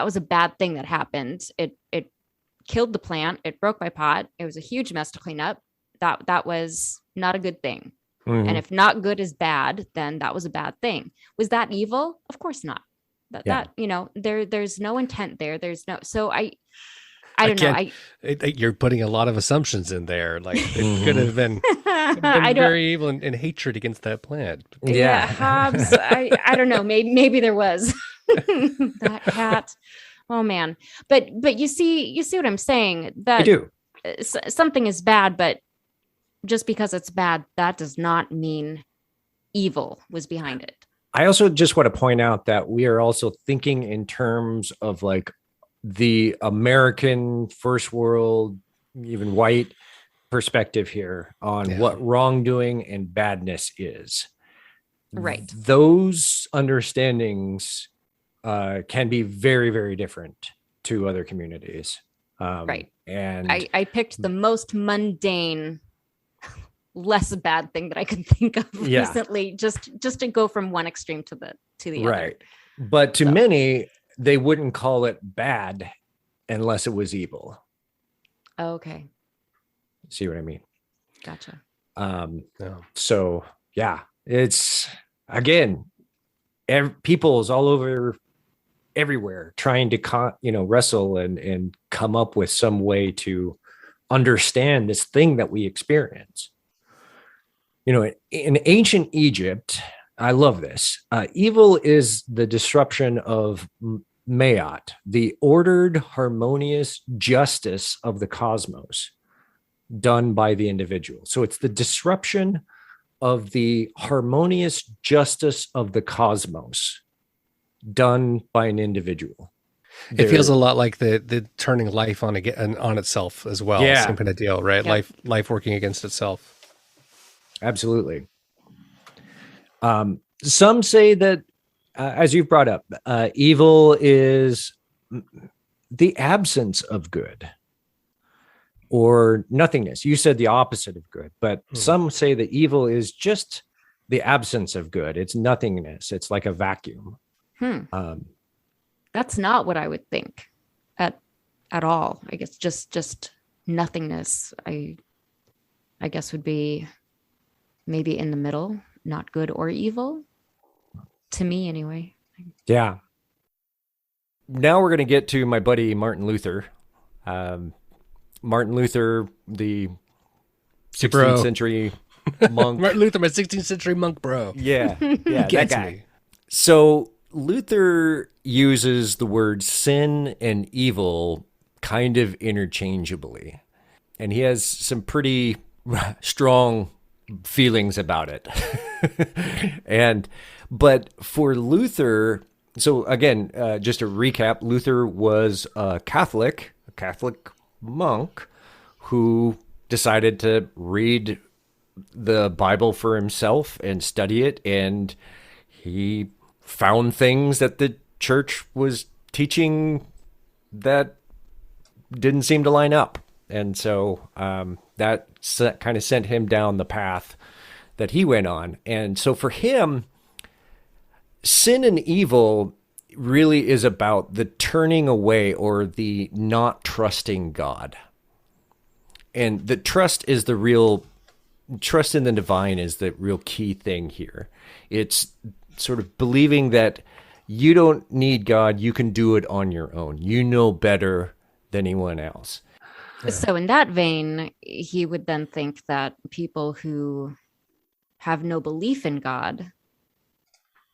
was a bad thing that happened. It killed the plant. It broke my pot. It was a huge mess to clean up. That was not a good thing. And if not good is bad, then that was a bad thing. Was that evil? Of course not. That you know, there's no intent there. There's no. So I I don't know. Again, you're putting a lot of assumptions in there. Like it could have been, I don't. very evil and hatred against that plant. Yeah, Hobbes. I don't know. Maybe there was that hat. Oh man, but you see what I'm saying? That I do. Something is bad, but just because it's bad, that does not mean evil was behind it. I also just want to point out that we are also thinking in terms of like the American first world, even white perspective here on what wrongdoing and badness is. Right. Those understandings can be very, very different to other communities. Right. And I picked the most mundane, less bad thing that I could think of recently, just to go from one extreme to the other. Right. But to many, they wouldn't call it bad unless it was evil. Okay. See what I mean? Gotcha. So yeah, it's again, people's all over everywhere trying to wrestle and come up with some way to understand this thing that we experience. In ancient Egypt, I love this. Evil is the disruption of Mayat, the ordered, harmonious justice of the cosmos done by the individual. So it's the disruption of the harmonious justice of the cosmos done by an individual. It feels a lot like the turning life on itself as well. Yeah. Same kind of deal, right? Yeah. Life working against itself. Absolutely. Some say that, as you've brought up, evil is the absence of good or nothingness. You said the opposite of good, but some say that evil is just the absence of good. It's nothingness. It's like a vacuum. That's not what I would think at all. I guess just nothingness. I guess would be maybe in the middle, not good or evil, to me anyway. Yeah. Now we're going to get to my buddy Martin Luther. Martin Luther, the 16th century monk. Martin Luther, my 16th century monk, bro. Yeah, that Gets guy. me. So Luther uses the word sin and evil kind of interchangeably. And he has some pretty strong feelings about it. But for Luther, so again, just to recap, Luther was a Catholic monk who decided to read the Bible for himself and study it, and he found things that the church was teaching that didn't seem to line up. And so that kind of sent him down the path that he went on. And so for him, sin and evil really is about the turning away or the not trusting God. And the trust in the divine is the real key thing here. It's sort of believing that you don't need God, you can do it on your own. You know better than anyone else. So in that vein, he would then think that people who have no belief in God,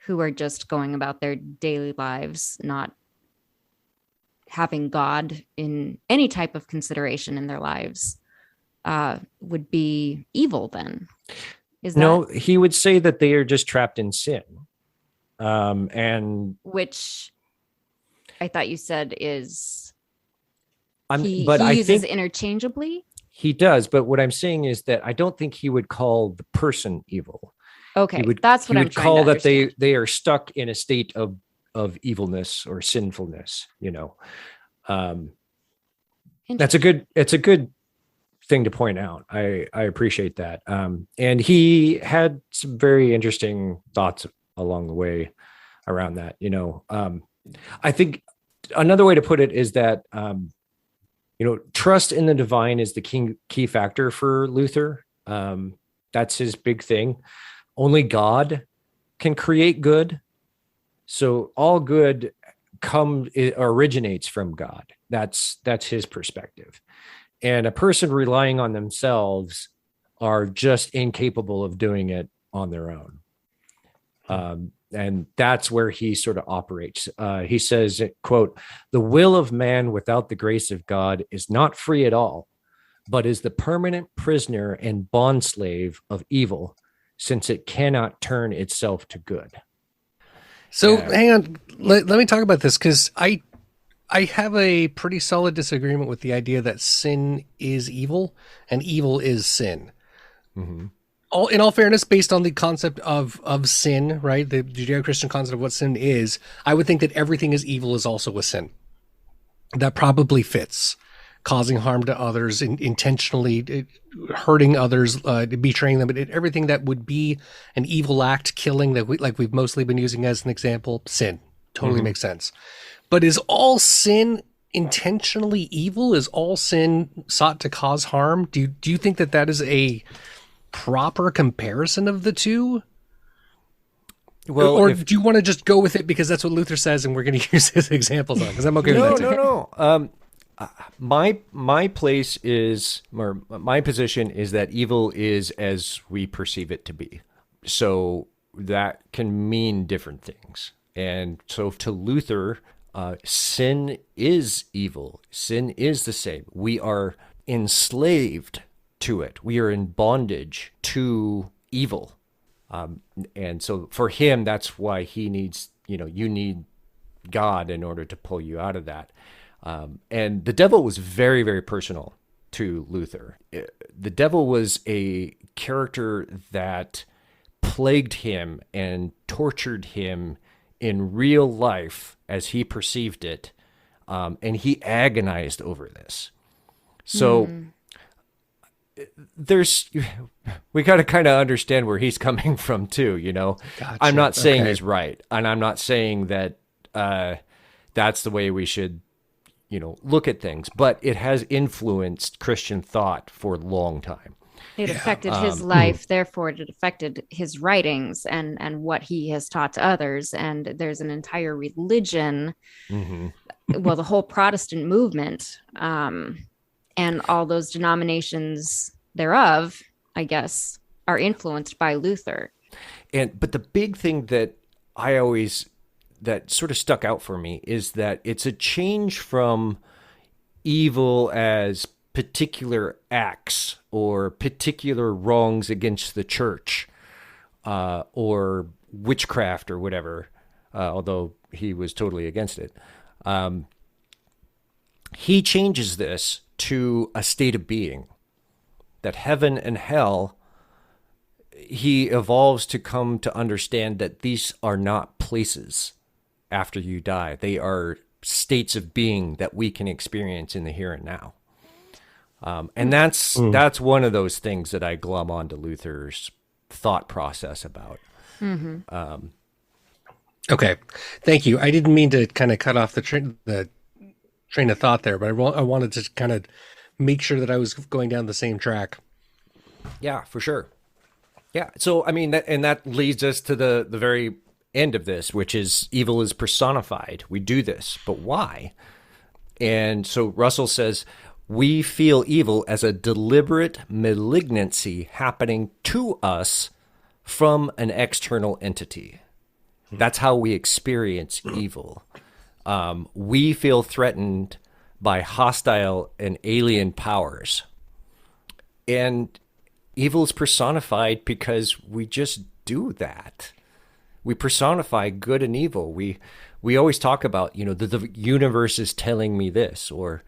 who are just going about their daily lives, not having God in any type of consideration in their lives, would be evil then. No, he would say that they are just trapped in sin. And which I thought you said is I uses think interchangeably. He does, but what I'm saying is that I don't think he would call the person evil. Okay, That's what I'm trying to understand. He would call that they are stuck in a state of evilness or sinfulness. It's a good thing to point out. I appreciate that. And he had some very interesting thoughts along the way around that. I think another way to put it is that trust in the divine is the key factor for Luther. That's his big thing. Only God can create good. So all good it originates from God. That's his perspective. And a person relying on themselves are just incapable of doing it on their own. And that's where he sort of operates. He says, quote, "The will of man without the grace of God is not free at all, but is the permanent prisoner and bondslave of evil, since it cannot turn itself to good." So hang on, let me talk about this, because I have a pretty solid disagreement with the idea that sin is evil and evil is sin. Mm-hmm. In all fairness, based on the concept of sin, right? The Judeo-Christian concept of what sin is, I would think that everything is evil is also a sin. That probably fits. Causing harm to others, intentionally hurting others, betraying them, everything that would be an evil act, killing, that we've mostly been using as an example, sin. Totally makes sense. But is all sin intentionally evil? Is all sin sought to cause harm? Do you think that is a proper comparison of the two? Well, or do you want to just go with it because that's what Luther says and we're going to use his examples on? Because I'm okay with that too. No. My place is, or my position is that evil is as we perceive it to be. So that can mean different things. And so to Luther, sin is evil. Sin is the same. We are enslaved to it. We are in bondage to evil. And so for him, that's why he needs, you need God in order to pull you out of that. And the devil was very, very personal to Luther. The devil was a character that plagued him and tortured him in real life as he perceived it. And he agonized over this. So we got to kind of understand where he's coming from too, Gotcha. I'm not saying he's right. And I'm not saying that that's the way we should look at things, but it has influenced Christian thought for a long time. It affected his life, therefore it affected his writings and what he has taught to others. And there's an entire religion, well, the whole Protestant movement, and all those denominations thereof, I guess, are influenced by Luther. But the big thing that that sort of stuck out for me is that it's a change from evil as particular acts or particular wrongs against the church, or witchcraft or whatever, although he was totally against it. He changes this to a state of being, that heaven and hell, he evolves to come to understand that these are not places after you die. They are states of being that we can experience in the here and now. And that's one of those things that I glom onto Luther's thought process about. Okay, thank you. I didn't mean to kind of cut off the train of thought there, but I wanted to kind of make sure that I was going down the same track. Yeah, for sure. Yeah. So, I mean, that leads us to the very end of this, which is evil is personified. We do this, but why? And so Russell says, we feel evil as a deliberate malignancy happening to us from an external entity. That's how we experience evil. We feel threatened by hostile and alien powers. And evil is personified because we just do that. We personify good and evil. We always talk about, the universe is telling me this, or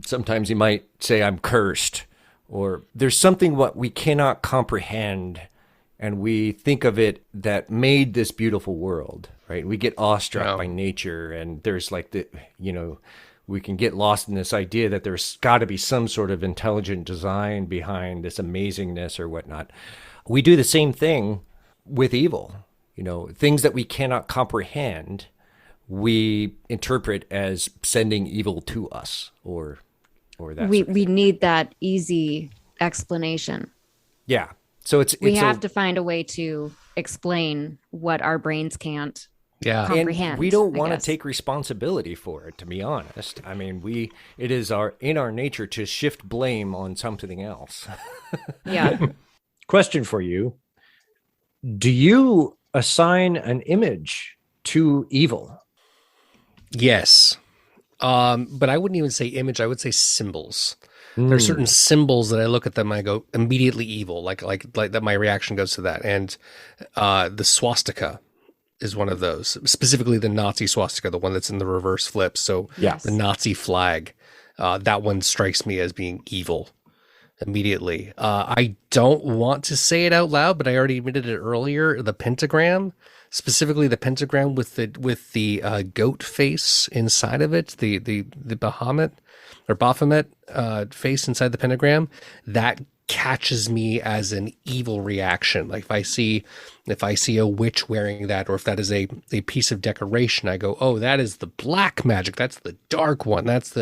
sometimes you might say I'm cursed, or there's something what we cannot comprehend, and we think of it that made this beautiful world, right? We get awestruck by nature, and there's we can get lost in this idea that there's got to be some sort of intelligent design behind this amazingness or whatnot. We do the same thing with evil. Things that we cannot comprehend, we interpret as sending evil to us, or that. We need that easy explanation. Yeah. So we have to find a way to explain what our brains can't Yeah. comprehend. And we don't I want to guess. take responsibility for it, to be honest. I mean, it is in our nature to shift blame on something else. Yeah. Question for you. Do you assign an image to evil? Yes. But I wouldn't even say image. I would say symbols. There are certain symbols that I look at them and I go immediately evil, like that. My reaction goes to that. And the swastika is one of those, specifically the Nazi swastika, the one that's in the reverse flip. So Yeah. the Nazi flag, that one strikes me as being evil immediately. I don't want to say it out loud, but I already admitted it earlier. The pentagram, specifically the pentagram with the goat face inside of it, the Bahamut or Baphomet face inside the pentagram, that catches me as an evil reaction. Like if I see a witch wearing that, or if that is a piece of decoration, I go, oh, that is the black magic. That's the dark one. That's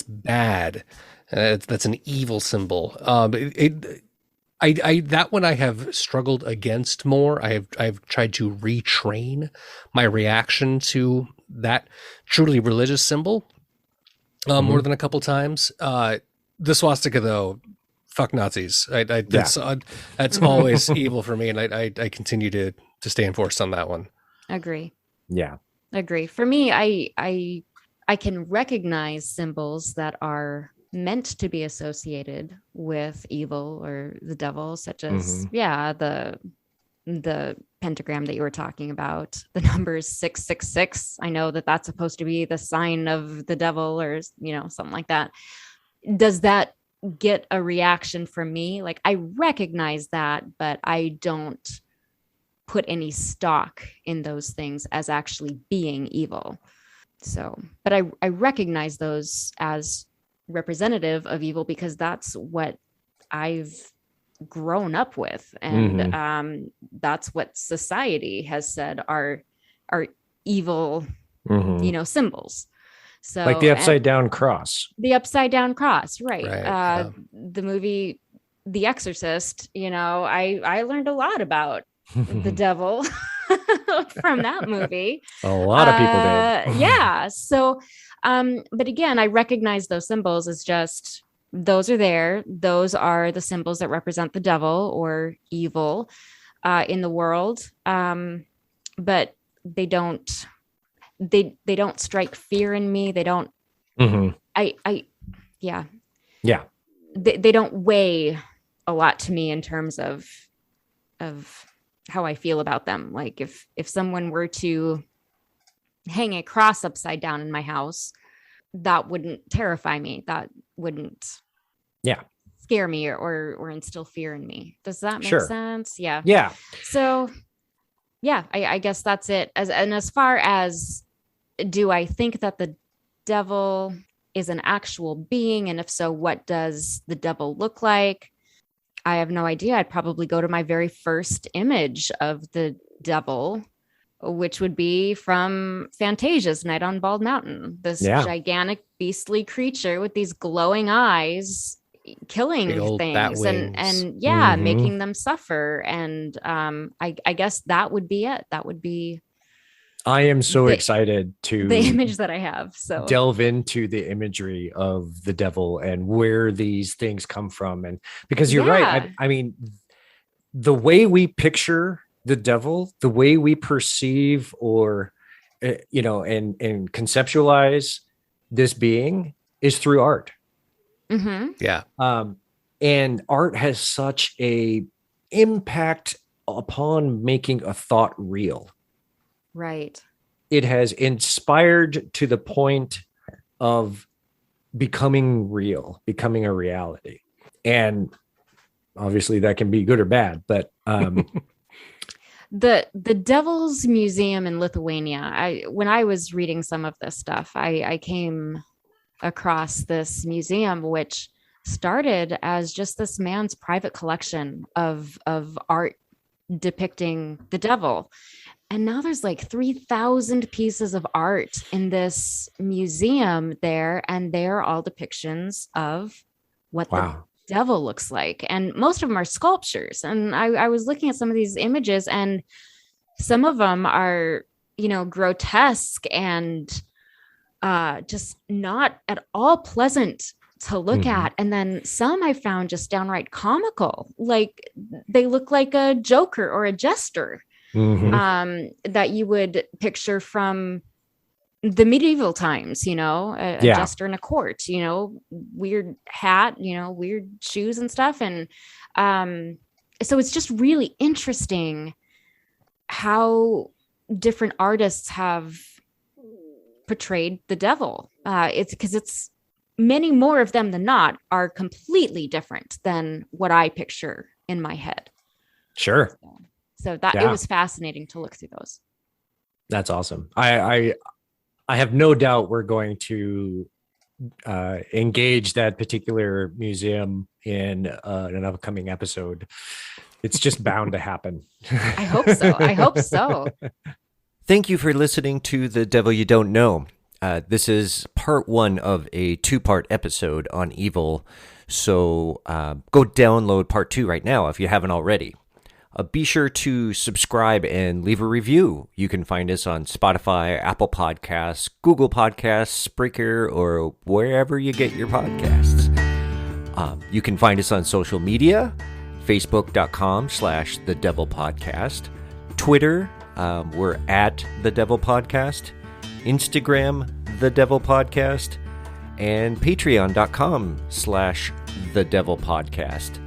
bad. That's an evil symbol. That one I have struggled against more. I've tried to retrain my reaction to that truly religious symbol more than a couple times. The swastika, though, fuck Nazis. That's always evil for me, and I continue to stay enforced on that one. Agree. Yeah. Agree. For me, I can recognize symbols that are meant to be associated with evil or the devil, such as the pentagram that you were talking about, the numbers 666. I know that that's supposed to be the sign of the devil, or something like that. Does that get a reaction from me? Like, I recognize that, but I don't put any stock in those things as actually being evil. So, but I recognize those as representative of evil because that's what I've grown up with, and that's what society has said are evil, symbols. So, like the upside down cross. The upside down cross, right? Right, The movie The Exorcist. I learned a lot about the devil from that movie. A lot of people did. Yeah. So, but again, I recognize those symbols as just, those are there. Those are the symbols that represent the devil or evil in the world. But they don't strike fear in me. They don't, yeah. They don't weigh a lot to me in terms of how I feel about them. Like if someone were to hang a cross upside down in my house, that wouldn't terrify me. That wouldn't scare me or instill fear in me. Does that make sense? Yeah. Yeah. So yeah, I guess that's it. As far as, do I think that the devil is an actual being? And if so, what does the devil look like? I have no idea. I'd probably go to my very first image of the devil, which would be from Fantasia's Night on Bald Mountain. This gigantic beastly creature with these glowing eyes, killing things and making them suffer. And I guess that would be it. That would be, I am so excited to the image that I have. So delve into the imagery of the devil and where these things come from. And because you're right. I mean, the way we picture the devil, the way we perceive or, and conceptualize this being is through art. Yeah. And art has such a impact upon making a thought real. Right. It has inspired to the point of becoming real, becoming a reality. And obviously that can be good or bad, but the Devil's Museum in Lithuania, when I was reading some of this stuff, I came across this museum, which started as just this man's private collection of art depicting the devil. And now there's like 3,000 pieces of art in this museum there, and they're all depictions of what the devil looks like. And most of them are sculptures. And I was looking at some of these images, and some of them are grotesque and just not at all pleasant to look at. And then some I found just downright comical. Like they look like a joker or a jester that you would picture from the medieval times, a jester in a court, weird hat, weird shoes and stuff. And so it's just really interesting how different artists have portrayed the devil. It's because it's many more of them than not are completely different than what I picture in my head. Sure. So that it was fascinating to look through those. That's awesome. I have no doubt we're going to engage that particular museum in an upcoming episode. It's just bound to happen. I hope so. Thank you for listening to The Devil You Don't Know. This is part 1 of a 2-part episode on evil. So go download part 2 right now if you haven't already. Be sure to subscribe and leave a review. You can find us on Spotify, Apple Podcasts, Google Podcasts, Spreaker, or wherever you get your podcasts. You can find us on social media, facebook.com/thedevilpodcast, Twitter, we're at The Devil Podcast, Instagram, The Devil Podcast, and patreon.com/The Devil Podcast.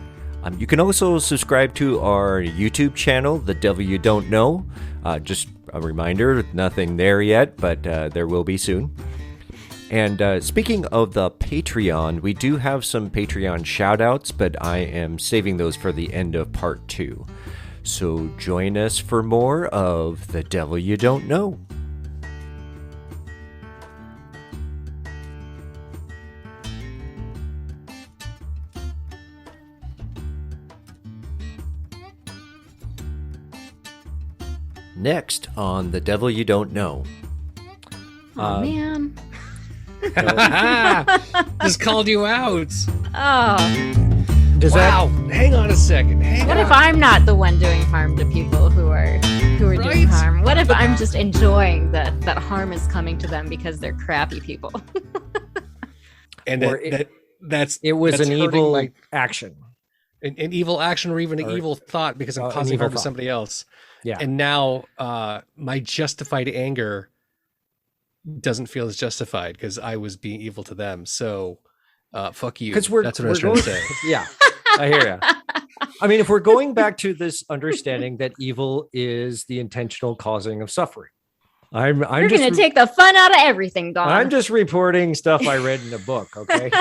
You can also subscribe to our YouTube channel, The Devil You Don't Know. Just a reminder, nothing there yet, but there will be soon. And speaking of the Patreon, we do have some Patreon shout-outs, but I am saving those for the end of part 2. So join us for more of The Devil You Don't Know. Next on The Devil You Don't Know. Oh, man. Just called you out. Oh. Hang on a second. What if I'm not the one doing harm to people who are doing harm? What if I'm just enjoying that harm is coming to them because they're crappy people? And that's an evil action. An evil action or even an evil thought because I'm causing harm to somebody else. Yeah. And now my justified anger doesn't feel as justified because I was being evil to them. So fuck you. That's what I was trying to say. Yeah, I hear you. I mean, if we're going back to this understanding that evil is the intentional causing of suffering, I'm You're going to take the fun out of everything, Don. I'm just reporting stuff I read in a book, okay?